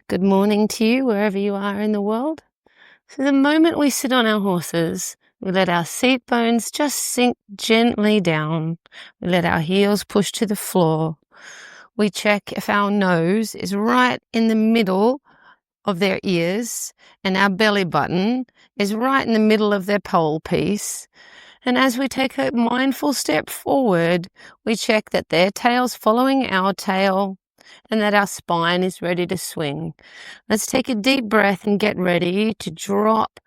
Good morning to you, wherever you are in the world. So the moment we sit on our horses, we let our seat bones just sink gently down. We let our heels push to the floor. We check if our nose is right in the middle of their ears and our belly button is right in the middle of their pole piece. And as we take a mindful step forward, we check that their tail's following our tail and that our spine is ready to swing. Let's take a deep breath and get ready to drop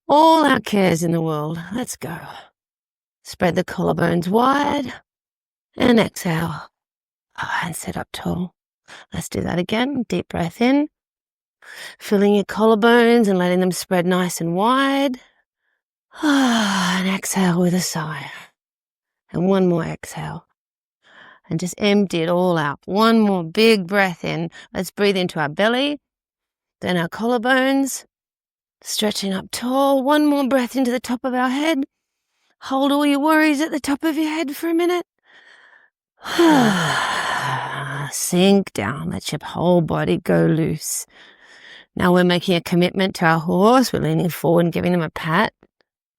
all our cares in the world. Let's go. Spread the collarbones wide and exhale. And sit up tall. Let's do that again. Deep breath in. Filling your collarbones and letting them spread nice and wide. And exhale with a sigh. And one more exhale. And just empty it all out. One more big breath in. Let's breathe into our belly, then our collarbones, stretching up tall. One more breath into the top of our head. Hold all your worries at the top of your head for a minute. Sink down. Let your whole body go loose. Now we're making a commitment to our horse. We're leaning forward and giving him a pat.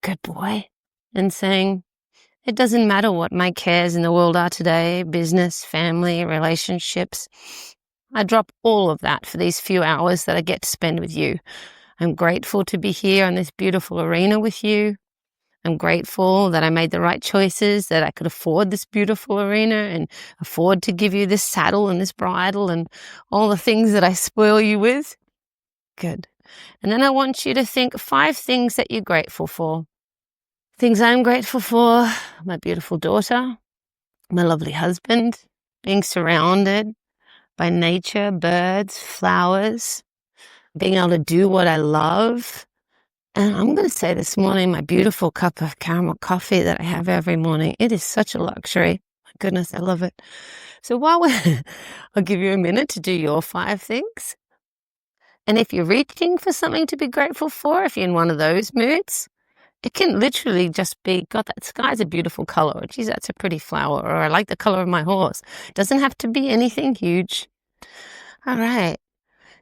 Good boy. And saying, it doesn't matter what my cares in the world are today, business, family, relationships. I drop all of that for these few hours that I get to spend with you. I'm grateful to be here in this beautiful arena with you. I'm grateful that I made the right choices, that I could afford this beautiful arena and afford to give you this saddle and this bridle and all the things that I spoil you with. Good. And then I want you to think 5 things that you're grateful for. Things I'm grateful for: my beautiful daughter, my lovely husband, being surrounded by nature, birds, flowers, being able to do what I love. And I'm going to say this morning, my beautiful cup of caramel coffee that I have every morning, it is such a luxury. My goodness, I love it. So I'll give you a minute to do your 5 things. And if you're reaching for something to be grateful for, if you're in one of those moods, it can literally just be, God, that sky's a beautiful color. Or, geez, that's a pretty flower. Or I like the color of my horse. It doesn't have to be anything huge. All right.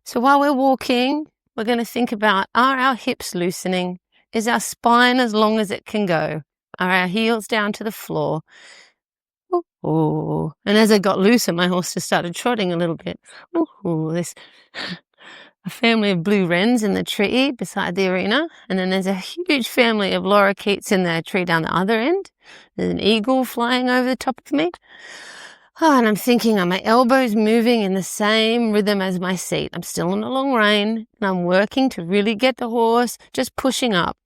So while we're walking, we're going to think about, are our hips loosening? Is our spine as long as it can go? Are our heels down to the floor? Ooh. And as I got looser, my horse just started trotting a little bit. There's a family of blue wrens in the tree beside the arena. And then there's a huge family of lorikeets in the tree down the other end. There's an eagle flying over the top of me. And I'm thinking, are my elbows moving in the same rhythm as my seat? I'm still on a long rein, and I'm working to really get the horse just pushing up.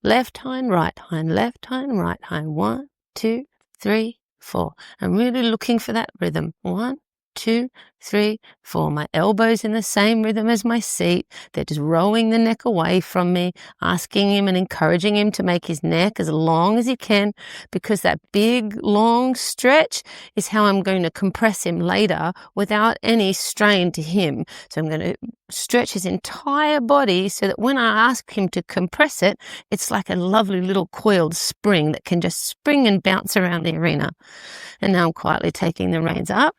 Left hind, right hind, left hind, right hind. 1, 2, 3, 4. I'm really looking for that rhythm. 1, 2, 3, 4. My elbows in the same rhythm as my seat. They're just rowing the neck away from me, asking him and encouraging him to make his neck as long as he can, because that big, long stretch is how I'm going to compress him later without any strain to him. So I'm going to stretch his entire body so that when I ask him to compress it, it's like a lovely little coiled spring that can just spring and bounce around the arena. And now I'm quietly taking the reins up.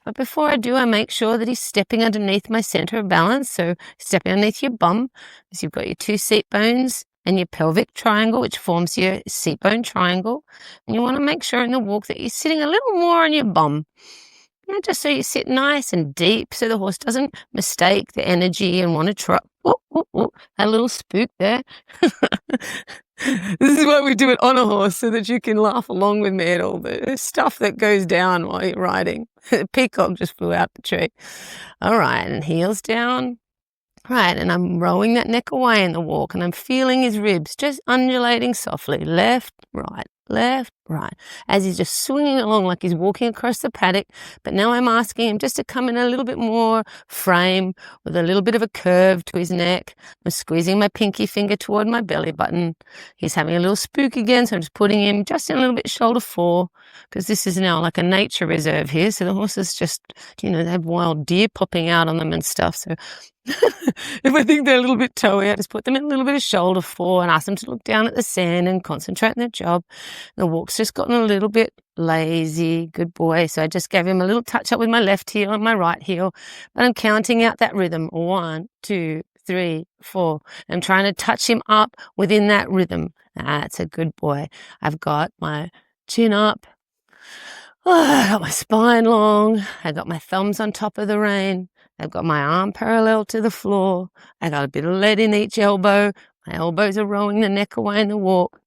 But before I do, I make sure that he's stepping underneath my center of balance. So stepping underneath your bum, because you've got your 2 seat bones and your pelvic triangle, which forms your seat bone triangle. And you want to make sure in the walk that you're sitting a little more on your bum. Just so you sit nice and deep so the horse doesn't mistake the energy and want to trot. That little spook there. This is why we do it on a horse, so that you can laugh along with me at all the stuff that goes down while you're riding. The peacock just flew out the tree. All right, and heels down. Right, and I'm rowing that neck away in the walk, and I'm feeling his ribs just undulating softly, left, right, as he's just swinging along like he's walking across the paddock. But now I'm asking him just to come in a little bit more frame with a little bit of a curve to his neck. I'm squeezing my pinky finger toward my belly button. He's having a little spook again, so I'm just putting him just in a little bit shoulder 4, because this is now like a nature reserve here. So the horses just, they have wild deer popping out on them and stuff. So if I think they're a little bit toey, I just put them in a little bit of shoulder 4 and ask them to look down at the sand and concentrate on their job. The walk's just gotten a little bit lazy. Good boy. So I just gave him a little touch up with my left heel and my right heel. But I'm counting out that rhythm. 1, 2, 3, 4. I'm trying to touch him up within that rhythm. That's a good boy. I've got my chin up. I got my spine long. I got my thumbs on top of the rein. I've got my arm parallel to the floor. I got a bit of lead in each elbow. My elbows are rowing the neck away in the walk.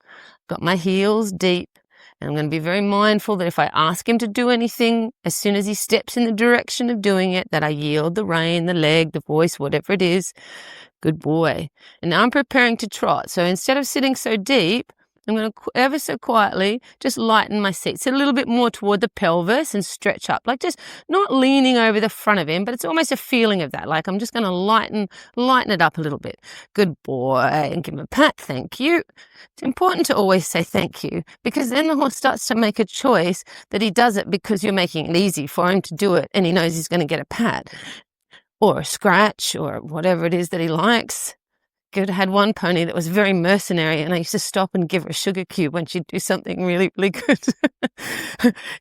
Got my heels deep. And I'm going to be very mindful that if I ask him to do anything, as soon as he steps in the direction of doing it, that I yield the rein, the leg, the voice, whatever it is. Good boy. And now I'm preparing to trot. So instead of sitting so deep, I'm going to ever so quietly just lighten my seat. Sit a little bit more toward the pelvis and stretch up, like just not leaning over the front of him, but it's almost a feeling of that. Like I'm just going to lighten it up a little bit. Good boy. And give him a pat. Thank you. It's important to always say thank you, because then the horse starts to make a choice that he does it because you're making it easy for him to do it, and he knows he's going to get a pat or a scratch or whatever it is that he likes. Good. I had one pony that was very mercenary, and I used to stop and give her a sugar cube when she'd do something really, really good.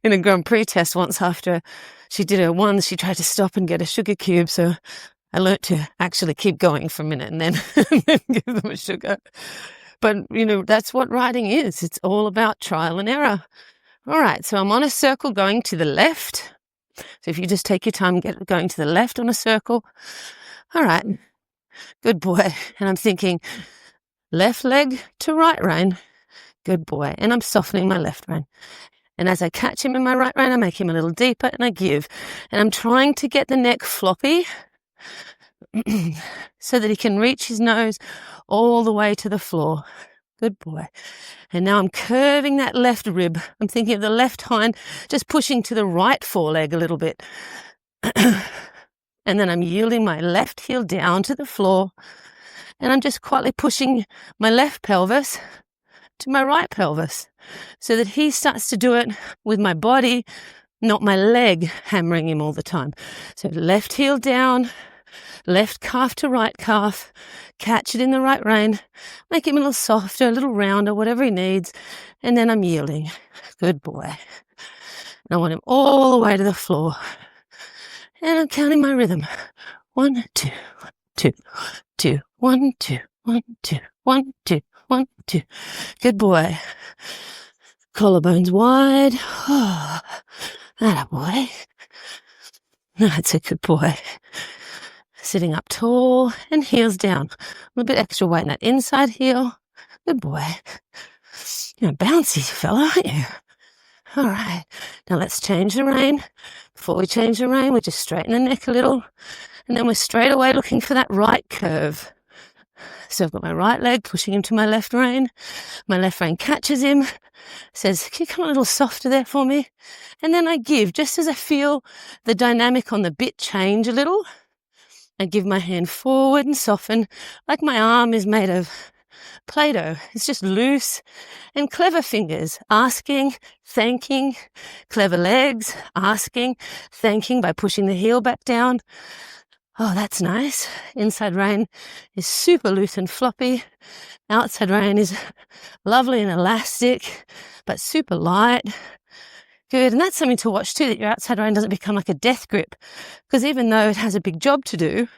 In a Grand Prix test once, after she did her one, she tried to stop and get a sugar cube. So I learnt to actually keep going for a minute and then, and then give them a sugar. But, that's what riding is. It's all about trial and error. All right. So I'm on a circle going to the left. So if you just take your time, going to the left on a circle. All right. Good boy. And I'm thinking left leg to right rein. Good boy. And I'm softening my left rein. And as I catch him in my right rein, I make him a little deeper and I give. And I'm trying to get the neck floppy so that he can reach his nose all the way to the floor. Good boy. And now I'm curving that left rib. I'm thinking of the left hind just pushing to the right foreleg a little bit. And then I'm yielding my left heel down to the floor. And I'm just quietly pushing my left pelvis to my right pelvis so that he starts to do it with my body, not my leg hammering him all the time. So left heel down, left calf to right calf, catch it in the right rein, make him a little softer, a little rounder, whatever he needs. And then I'm yielding. Good boy. And I want him all the way to the floor. And I'm counting my rhythm. 1, 2, 2, 2, 1, 2, 1, 2, 1, 2, 1, 2. Good boy. Collarbones wide. Oh, that a boy. That's a good boy. Sitting up tall and heels down. A little bit extra weight in that inside heel. Good boy. You're a bouncy fella, aren't you? All right. Now let's change the rein. Before we change the rein, we just straighten the neck a little. And then we're straight away looking for that right curve. So I've got my right leg pushing him to my left rein. My left rein catches him. Says, can you come a little softer there for me? And then I give, just as I feel the dynamic on the bit change a little. I give my hand forward and soften, like my arm is made of Play-Doh. It's just loose. And clever fingers, asking, thanking. Clever legs, asking, thanking by pushing the heel back down. Oh, that's nice. Inside rein is super loose and floppy. Outside rein is lovely and elastic, but super light. Good. And that's something to watch too, that your outside rein doesn't become like a death grip. Because even though it has a big job to do,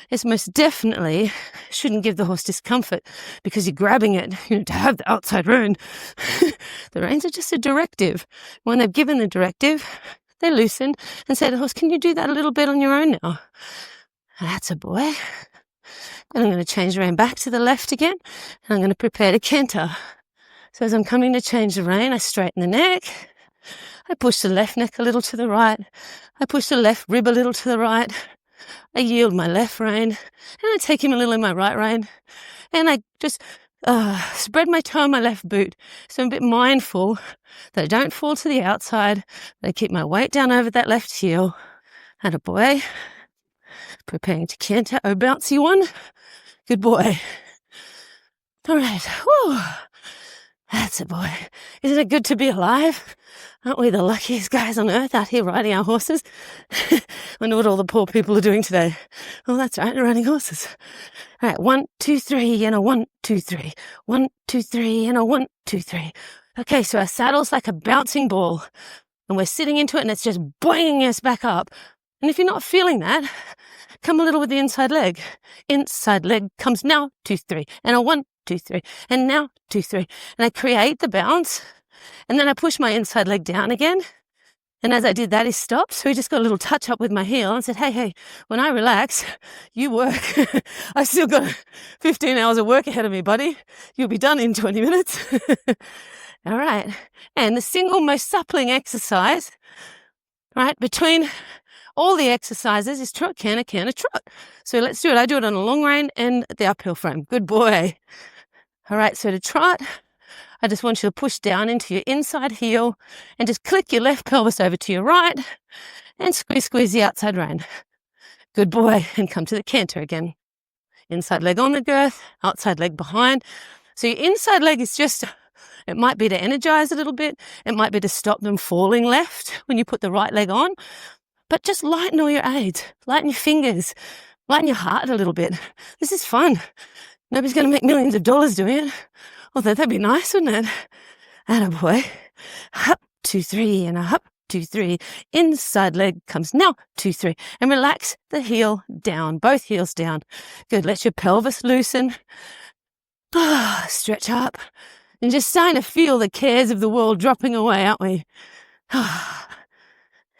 it's most definitely shouldn't give the horse discomfort because you're grabbing it, to have the outside rein. The reins are just a directive. When they've given the directive, they loosen and say to the horse, can you do that a little bit on your own now? That's a boy. And I'm going to change the rein back to the left again. And I'm going to prepare to canter. So as I'm coming to change the rein, I straighten the neck. I push the left neck a little to the right. I push the left rib a little to the right. I yield my left rein. And I take him a little in my right rein. And I just spread my toe on my left boot. So I'm a bit mindful that I don't fall to the outside. That I keep my weight down over that left heel. And a boy. Preparing to canter. Oh, bouncy one. Good boy. All right. Whew. That's a boy. Isn't it good to be alive? Aren't we the luckiest guys on earth out here riding our horses? Wonder what all the poor people are doing today. Oh, that's right, they're riding horses. All right, 1, 2, 3, and a 1, 2, 3. 1, 2, 3, and a 1, 2, 3. Okay, so our saddle's like a bouncing ball and we're sitting into it and it's just boinging us back up. And if you're not feeling that, come a little with the inside leg. Inside leg comes now, 2, 3, and a 1, 2, 3, and now 2, 3. And I create the bounce, and then I push my inside leg down again. And as I did that, he stopped. So he just got a little touch up with my heel and said, hey, when I relax, you work. I've still got 15 hours of work ahead of me, buddy. You'll be done in 20 minutes. All right. And the single most suppling exercise, right, between all the exercises is trot, canter, canter, trot. So let's do it. I do it on a long rein and the uphill frame. Good boy. All right. So to trot, I just want you to push down into your inside heel and just click your left pelvis over to your right and squeeze the outside rein. Good boy. And come to the canter again. Inside leg on the girth, outside leg behind. So your inside leg is just, it might be to energize a little bit. It might be to stop them falling left when you put the right leg on. But just lighten all your aids. Lighten your fingers. Lighten your heart a little bit. This is fun. Nobody's going to make millions of dollars doing it. Although that'd be nice, wouldn't it? Attaboy. Up, 2, 3, and a up, 2, 3. Inside leg comes now, 2, 3. And relax the heel down, both heels down. Good, let your pelvis loosen. Stretch up. And just starting to feel the cares of the world dropping away, aren't we?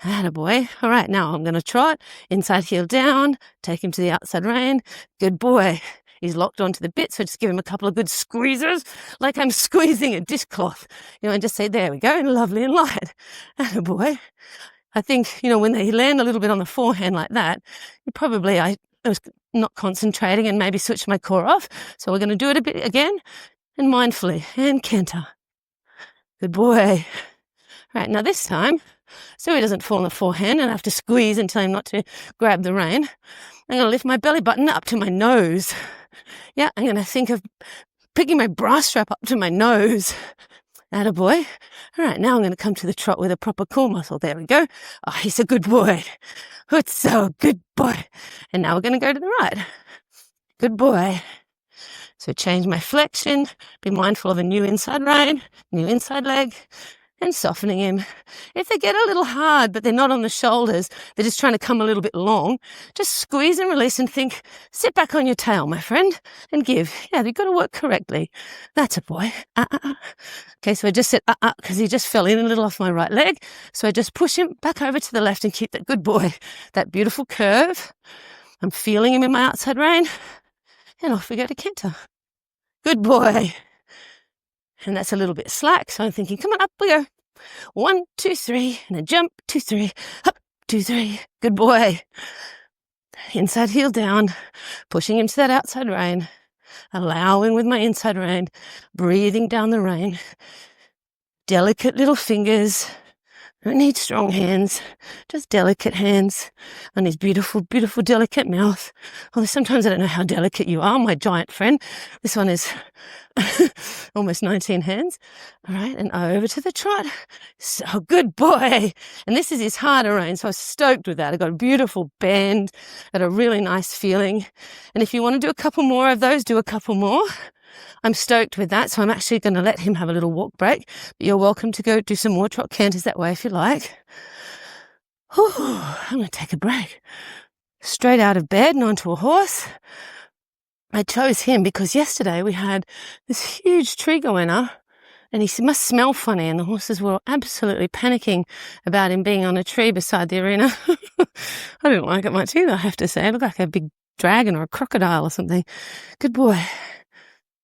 Attaboy. All right, now I'm going to trot. Inside heel down. Take him to the outside rein. Good boy. He's locked onto the bit, so just give him a couple of good squeezes, like I'm squeezing a dishcloth, and just say, there we go, lovely and light. Attaboy. I think, when they land a little bit on the forehand like that, I was not concentrating and maybe switched my core off. So we're going to do it a bit again and mindfully and canter. Good boy. Right, now this time, so he doesn't fall on the forehand and I have to squeeze and tell him not to grab the rein, I'm going to lift my belly button up to my nose. Yeah, I'm going to think of picking my bra strap up to my nose. Attaboy. All right, now I'm going to come to the trot with a proper core muscle. There we go. Oh, he's a good boy. It's so good boy. And now we're going to go to the right. Good boy. So change my flexion. Be mindful of a new inside rein, new inside leg, and softening him. If they get a little hard, but they're not on the shoulders, they're just trying to come a little bit long, just squeeze and release and think, sit back on your tail, my friend, and give. Yeah, you've got to work correctly. That's a boy. Okay, so I just said, because he just fell in a little off my right leg. So I just push him back over to the left and keep that good boy, that beautiful curve. I'm feeling him in my outside rein. And off we go to canter. Good boy. And that's a little bit slack, so I'm thinking, come on, up we go. 1, 2, 3, and a jump, 2, 3, up, 2, 3. Good boy. Inside heel down, pushing him to that outside rein, allowing with my inside rein, breathing down the rein. Delicate little fingers. Don't need strong hands, just delicate hands on his beautiful, beautiful, delicate mouth. Although sometimes I don't know how delicate you are, my giant friend. This one is almost 19 hands. All right, and over to the trot. So good boy. And this is his harder rein, so I was stoked with that. I got a beautiful bend, got a really nice feeling. And if you want to do a couple more of those, do a couple more. I'm stoked with that, so I'm actually going to let him have a little walk break. But you're welcome to go do some more trot canters that way if you like. Whew, I'm going to take a break. Straight out of bed and onto a horse. I chose him because yesterday we had this huge tree goanna and he must smell funny and the horses were absolutely panicking about him being on a tree beside the arena. I didn't like it much either, I have to say. It looked like a big dragon or a crocodile or something. Good boy.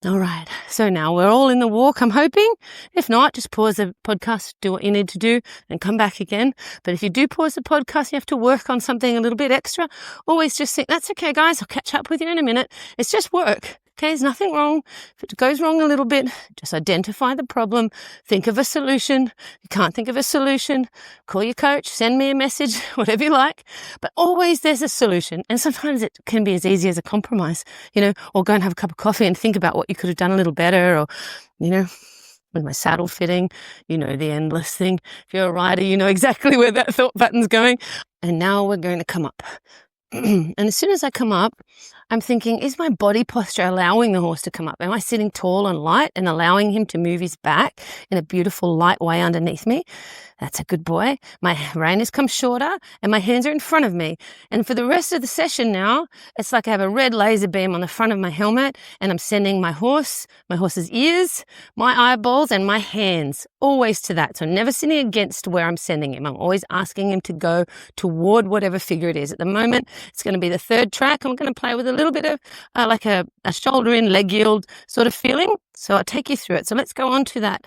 All right, so now we're all in the walk, I'm hoping. If not, just pause the podcast, do what you need to do, and come back again. But if you do pause the podcast, you have to work on something a little bit extra. Always just think, that's okay, guys, I'll catch up with you in a minute. It's just work. Okay, there's nothing wrong. If it goes wrong a little bit, just identify the problem, think of a solution. If you can't think of a solution, call your coach, send me a message, whatever you like. But always there's a solution. And sometimes it can be as easy as a compromise, or go and have a cup of coffee and think about what you could have done a little better or, with my saddle fitting, the endless thing. If you're a rider, you know exactly where that thought button's going. And now we're going to come up. And as soon as I come up, I'm thinking, is my body posture allowing the horse to come up? Am I sitting tall and light and allowing him to move his back in a beautiful light way underneath me? That's a good boy. My rein has come shorter and my hands are in front of me. And for the rest of the session now, it's like I have a red laser beam on the front of my helmet and I'm sending my horse's ears, my eyeballs and my hands always to that. So I'm never sitting against where I'm sending him. I'm always asking him to go toward whatever figure it is. At the moment, it's going to be the third track. I'm going to play with a little bit of like a shoulder in, leg yield sort of feeling. So I'll take you through it. So let's go on to that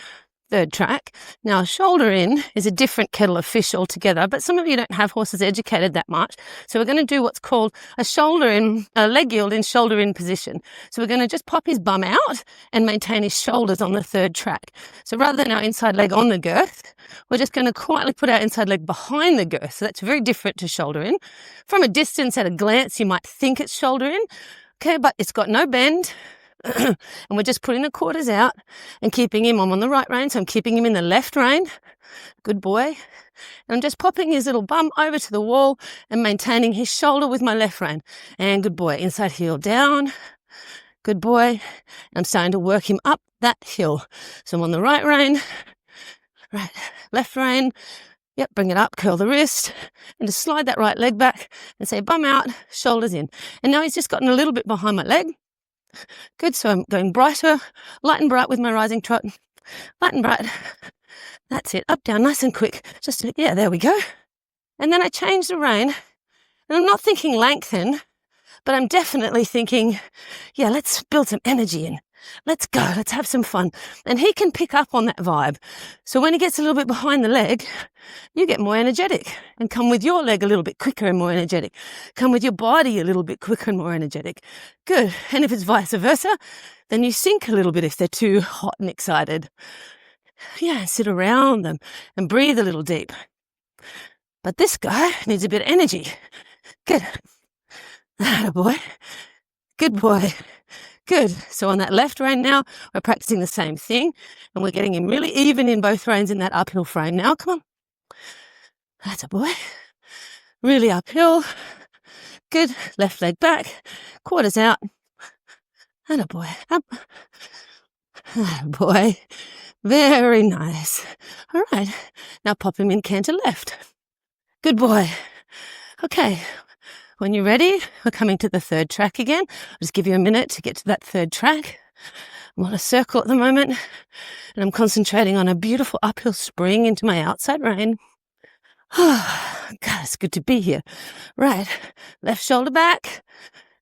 third track. Now, shoulder in is a different kettle of fish altogether, but some of you don't have horses educated that much. So we're going to do what's called a leg yield in shoulder in position. So we're going to just pop his bum out and maintain his shoulders on the third track. So rather than our inside leg on the girth, we're just going to quietly put our inside leg behind the girth. So that's very different to shoulder in. From a distance, at a glance, you might think it's shoulder in. Okay, but it's got no bend. And we're just putting the quarters out and keeping him. I'm on the right rein, so I'm keeping him in the left rein. Good boy. And I'm just popping his little bum over to the wall and maintaining his shoulder with my left rein. And good boy. Inside heel down. Good boy. And I'm starting to work him up that hill. So I'm on the right rein, left rein. Yep, bring it up, curl the wrist, and just slide that right leg back and say bum out, shoulders in. And now he's just gotten a little bit behind my leg. Good, so I'm going brighter, light and bright with my rising trot. Light and bright. That's it, up, down, nice and quick. Yeah, there we go. And then I change the rein, and I'm not thinking lengthen, but I'm definitely thinking, yeah, let's build some energy in. Let's go, let's have some fun. And he can pick up on that vibe. So when he gets a little bit behind the leg, you get more energetic and come with your leg a little bit quicker and more energetic. Come with your body a little bit quicker and more energetic. Good. And if it's vice versa, then you sink a little bit if they're too hot and excited. Yeah, sit around them and breathe a little deep. But this guy needs a bit of energy. Good. Atta boy. Good boy. Good. So on that left rein now, we're practicing the same thing and we're getting him really even in both reins in that uphill frame. Now, come on. That's a boy. Really uphill. Good. Left leg back. Quarters out. And a boy. Up. And a boy. Very nice. All right. Now pop him in canter left. Good boy. Okay. When you're ready, we're coming to the third track again. I'll just give you a minute to get to that third track. I'm on a circle at the moment, and I'm concentrating on a beautiful uphill spring into my outside rein. Oh, God, it's good to be here. Right, left shoulder back.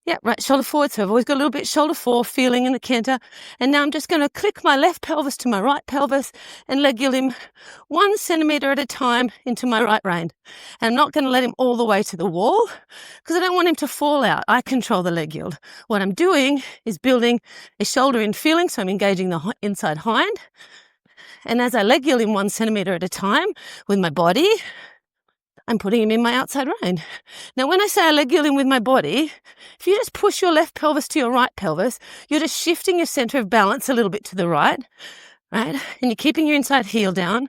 Yeah, right shoulder forward. So I've always got a little bit shoulder forward feeling in the canter. And now I'm just going to click my left pelvis to my right pelvis and leg yield him 1 centimeter at a time into my right rein. And I'm not going to let him all the way to the wall because I don't want him to fall out. I control the leg yield. What I'm doing is building a shoulder in feeling. So I'm engaging the inside hind. And as I leg yield him 1 centimeter at a time with my body, I'm putting him in my outside rein. Now, when I say I leg yield him with my body, if you just push your left pelvis to your right pelvis, you're just shifting your center of balance a little bit to the right? And you're keeping your inside heel down.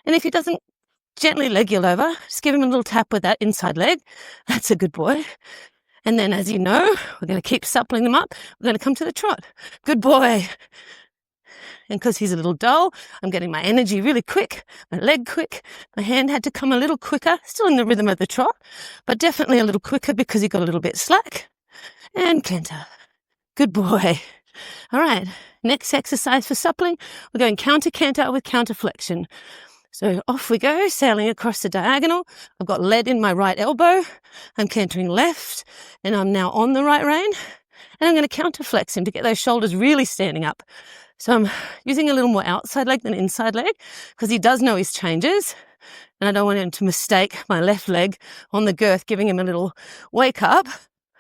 And if he doesn't gently leg yield over, just give him a little tap with that inside leg. That's a good boy. And then, as you know, we're going to keep suppling them up. We're going to come to the trot. Good boy. And because he's a little dull, I'm getting my energy really quick, my leg quick. My hand had to come a little quicker, still in the rhythm of the trot, but definitely a little quicker because he got a little bit slack. And canter. Good boy. All right, next exercise for suppling, we're going counter canter with counter flexion. So off we go, sailing across the diagonal. I've got lead in my right elbow. I'm cantering left, and I'm now on the right rein. And I'm going to counter flex him to get those shoulders really standing up. So I'm using a little more outside leg than inside leg because he does know his changes. And I don't want him to mistake my left leg on the girth, giving him a little wake up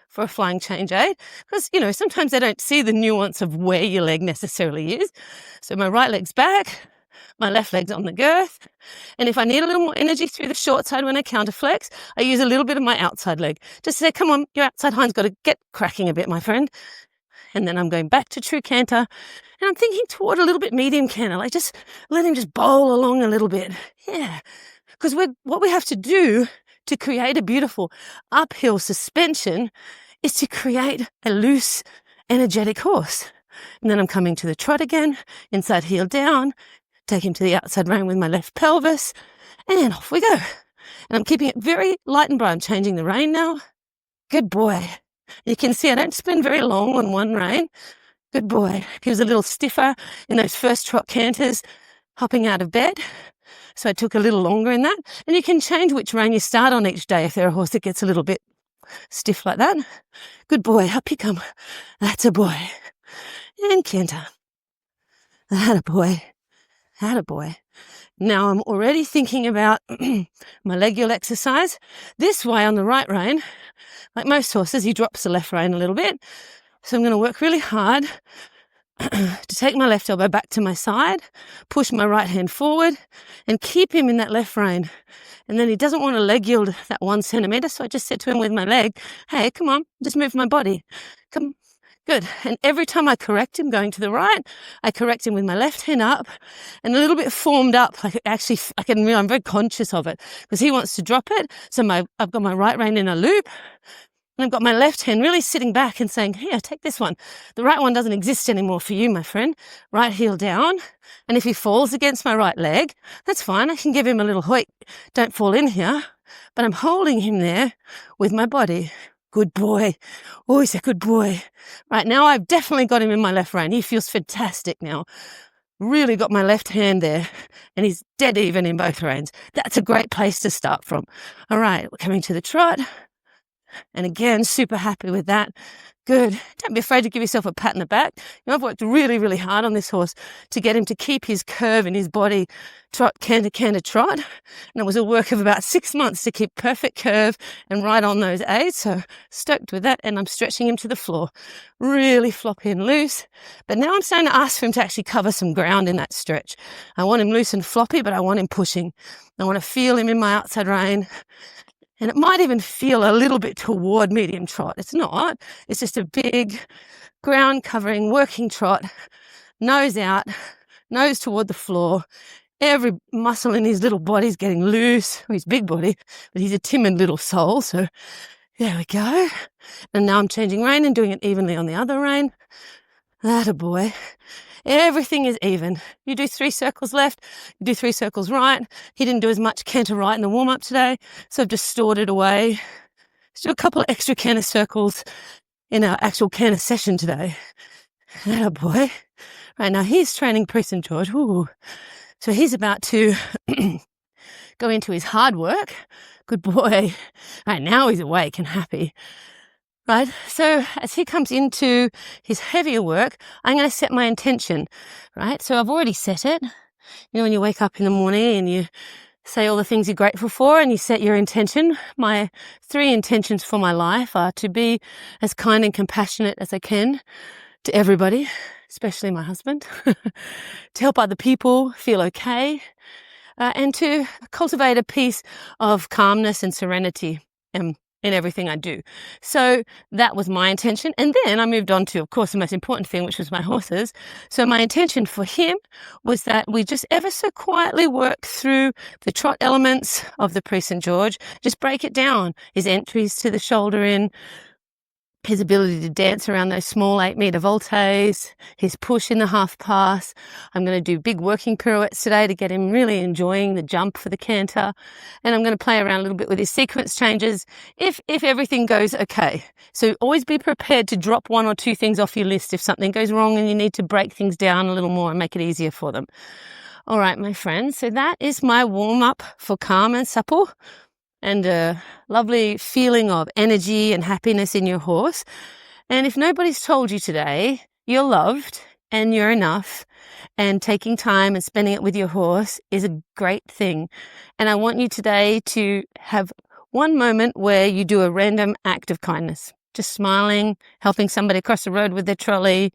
for a flying change aid. Because, sometimes they don't see the nuance of where your leg necessarily is. So my right leg's back, my left leg's on the girth. And if I need a little more energy through the short side when I counter flex, I use a little bit of my outside leg. Just say, come on, your outside hind's got to get cracking a bit, my friend. And then I'm going back to true canter. And I'm thinking toward a little bit medium canter, like just let him just bowl along a little bit. Yeah. Because what we have to do to create a beautiful uphill suspension is to create a loose, energetic horse. And then I'm coming to the trot again, inside heel down, take him to the outside rein with my left pelvis, and off we go. And I'm keeping it very light and bright. I'm changing the rein now. Good boy. You can see I don't spin very long on one rein. Good boy. He was a little stiffer in those first trot canters, hopping out of bed. So I took a little longer in that. And you can change which rein you start on each day if they're a horse that gets a little bit stiff like that. Good boy. Up you come. That's a boy. And canter. Atta boy. Atta boy. Now I'm already thinking about my legual exercise. This way on the right rein, like most horses, he drops the left rein a little bit. So I'm going to work really hard to take my left elbow back to my side, push my right hand forward, and keep him in that left rein. And then he doesn't want to leg yield that 1 centimetre, so I just said to him with my leg, hey, come on, just move my body. Come. Good. And every time I correct him going to the right, I correct him with my left hand up and a little bit formed up. Like I'm very conscious of it because he wants to drop it. So I've got my right rein in a loop and I've got my left hand really sitting back and saying, here, take this one. The right one doesn't exist anymore for you, my friend. Right heel down. And if he falls against my right leg, that's fine. I can give him a little hoik. Don't fall in here. But I'm holding him there with my body. Good boy. Oh, he's a good boy. Right now, I've definitely got him in my left rein. He feels fantastic now. Really got my left hand there, and he's dead even in both reins. That's a great place to start from. All right, we're coming to the trot. And again, super happy with that. Good. Don't be afraid to give yourself a pat in the back. I've worked really, really hard on this horse to get him to keep his curve in his body. Trot, canter, canter, trot. And it was a work of about 6 months to keep perfect curve and right on those aids. So stoked with that. And I'm stretching him to the floor. Really floppy and loose. But now I'm starting to ask for him to actually cover some ground in that stretch. I want him loose and floppy, but I want him pushing. I want to feel him in my outside rein. And it might even feel a little bit toward medium trot. It's not. It's just a big ground covering working trot, nose out, nose toward the floor. Every muscle in his little body's getting loose. Well, his big body, but he's a timid little soul. So there we go. And now I'm changing rein and doing it evenly on the other rein. Atta boy. Everything is even. You do 3 circles left, you do 3 circles right. He didn't do as much canter right in the warm-up today, so I've just stored it away. Let's do a couple of extra canter circles in our actual canter session today. Atta boy. Right, now he's training pre-St. George. Ooh. So he's about to go into his hard work. Good boy. Right, now he's awake and happy. Right, so as he comes into his heavier work, I'm going to set my intention, right? So I've already set it. When you wake up in the morning and you say all the things you're grateful for and you set your intention. My 3 intentions for my life are to be as kind and compassionate as I can to everybody, especially my husband, to help other people feel okay, and to cultivate a piece of calmness and serenity in everything I do. So that was my intention. And then I moved on to, of course, the most important thing, which was my horses. So my intention for him was that we just ever so quietly work through the trot elements of the pre-St. George, just break it down. His entries to the shoulder in, his ability to dance around those small 8-meter voltes, his push in the half pass. I'm going to do big working pirouettes today to get him really enjoying the jump for the canter. And I'm going to play around a little bit with his sequence changes if everything goes okay. So always be prepared to drop 1 or 2 things off your list if something goes wrong and you need to break things down a little more and make it easier for them. All right, my friends. So that is my warm-up for calm and supple, and a lovely feeling of energy and happiness in your horse. And if nobody's told you today, you're loved and you're enough, and taking time and spending it with your horse is a great thing. And I want you today to have one moment where you do a random act of kindness, just smiling, helping somebody across the road with their trolley,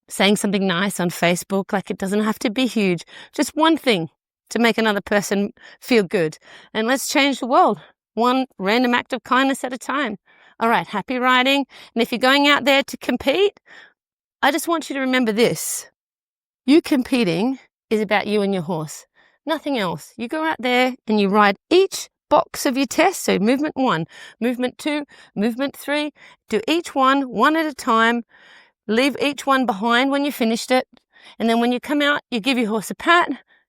saying something nice on Facebook. Like, it doesn't have to be huge, just one thing to make another person feel good. And let's change the world, one random act of kindness at a time. All right, happy riding. And if you're going out there to compete, I just want you to remember this. You competing is about you and your horse, nothing else. You go out there and you ride each box of your test. So movement 1, movement 2, movement 3. Do each one at a time. Leave each one behind when you finished it. And then when you come out, you give your horse a pat,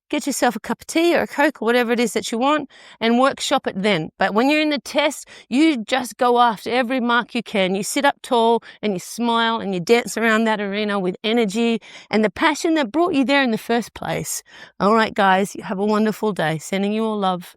get yourself a cup of tea or a Coke or whatever it is that you want, and workshop it then. But when you're in the test, you just go after every mark you can. You sit up tall and you smile and you dance around that arena with energy and the passion that brought you there in the first place. All right, guys, you have a wonderful day. Sending you all love.